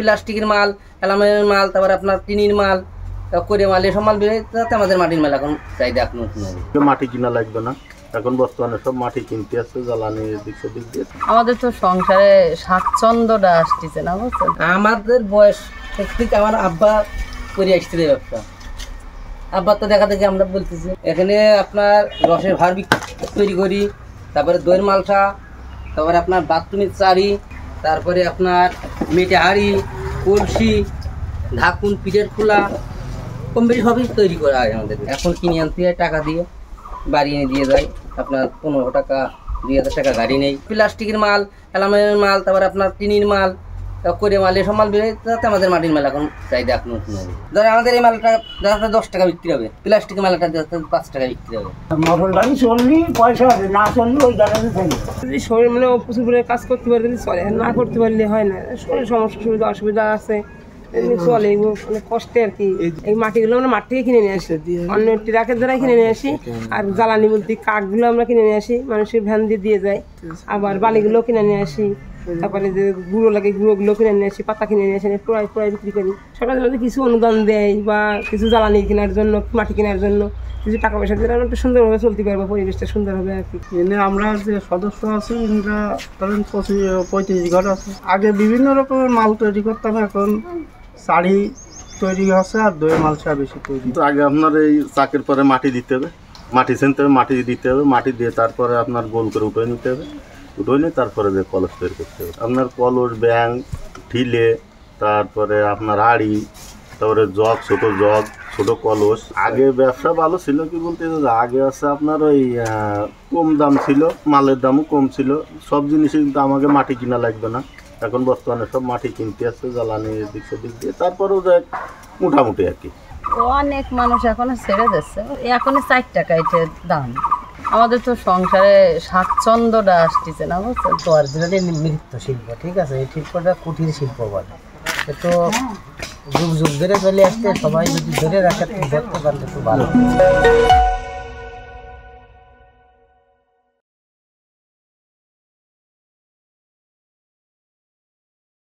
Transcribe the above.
প্লাস্টিকের মাল, অ্যালুমিনিয়ামের মাল, তারপরে আপনার টিনের মাল, করে মাল, এসব মাল বেরোয়, তাতে আমাদের মাটির মাল এখন চাহিদা এখন মাটি কিনা লাগবে না, এখন বর্তমানে সব মাটি কিনতে আসছে জ্বালানির দিক সেদিক দিয়ে। আমাদের তো সংসারে স্বাচ্ছন্দ্যটা আসতেছে না, বুঝছেন। আমাদের বয়স থেকে আমার আব্বা করে আসছে ব্যবসা, আব্বার তো দেখা দেখি আমরা বলতেছি এখানে আপনার রসের ভার তৈরি করি, তারপরে দইয়ের মালসা, তারপরে আপনার বাথরুমের চারি, তারপরে আপনার মেটে হাঁড়ি, কলসি, ঢাকুন, পিঠের খোলা, কম বেশি সবই তৈরি করা হয় আমাদের। এখন কিনে আনতে হয় টাকা দিয়ে, বাড়ি এনে দিয়ে যায় আপনার 15 টাকা, 2000 টাকা গাড়ি নেই। প্লাস্টিকের মাল, অ্যালুমিনিয়ামের মাল, তারপরে আপনার টিনের মাল, করে মাল, এসব মাল বেরোয়, তাতে আমাদের মাটির মাল এখন চাহিদা এখন ধরে আমাদের এই মালটা 10 টাকা বিক্রি হবে, প্লাস্টিকের মালটা 5 টাকা বিক্রি হবে। মোটর গাড়ি চললি পয়সা হবে, না চললে ওই গাড়িতে থাকে। যদি শরীর মানে প্রচুর করে কাজ করতে পারে যদি চলে, না করতে পারলে হয় না। শরীর সমস্যা সুবিধা অসুবিধা আছে, এমনি চলে, অনেক কষ্টে আর কি। এই মাটিগুলো আমরা মাঠ থেকে কিনে নিয়ে আসি, অন্য ট্রাকের দ্বারাই কিনে নিয়ে আসি। আর জ্বালানি বলতে কাঠগুলো আমরা কিনে নিয়ে আসি, মানুষের ভ্যান দিয়ে যায়। আবার বালিগুলো কিনে নিয়ে আসি, তারপরে যে গুঁড়ো লাগে গুঁড়োগুলো কিনে নিয়ে আসি, পাতা কিনে নিয়ে আসি, পোড়াই বিক্রি করি। সরকার যদি কিছু অনুদান দেয় বা কিছু জ্বালানি কেনার জন্য, মাটি কেনার জন্য কিছু টাকা পয়সা দিলে আমরা একটু সুন্দরভাবে চলতে পারবো, পরিবেশটা সুন্দর হবে আর কি। এনে আমরা যে সদস্য আছি আমরা ধরেন 35 ঘর আছে। আগে বিভিন্ন রকমের মাল তৈরি করতাম, এখন শাড়ি তৈরি হচ্ছে আর দইয়ের মালসা বেশি তৈরি। তো আগে আপনার এই চাকের পরে মাটি দিতে হবে, মাটি ছিনতে হবে, মাটি দিতে হবে, মাটি দিয়ে তারপরে আপনার গোল করে উঠে নিতে হবে, উঠে নিয়ে তারপরে যে কলস তৈরি করতে হবে। আপনার কলস, ব্যাং, ঢিলে, তারপরে আপনার হাঁড়ি, তারপরে জগ, ছোট কলস। আগে ব্যবসা ভালো ছিল কি বলতে, আগে আছে আপনার ওই কম দাম ছিল, মালের দামও কম ছিল, সব জিনিসই কিন্তু আমাকে মাটি কিনা লাগবে না, এখন বর্তমানে সব মাটি কিনতে আসছে জ্বালানির দিক সেদিক দিয়ে, তারপরেও যাক মোটামুটি আর কি। অনেক মানুষ এখনো ছেড়ে যাচ্ছে, এখন 4 টাকা এটার দাম। আমাদের তো সংসারে স্বাচ্ছন্দ্যটা আসতেছে না, বুঝছেন। তো আর যেটা মৃৎশিল্প, ঠিক আছে, এই শিল্পটা কুটির শিল্প বলে, তো যুগ ধরে চলে আসতে, সবাই যদি ধরে রাখতে পারলে খুব ভালো।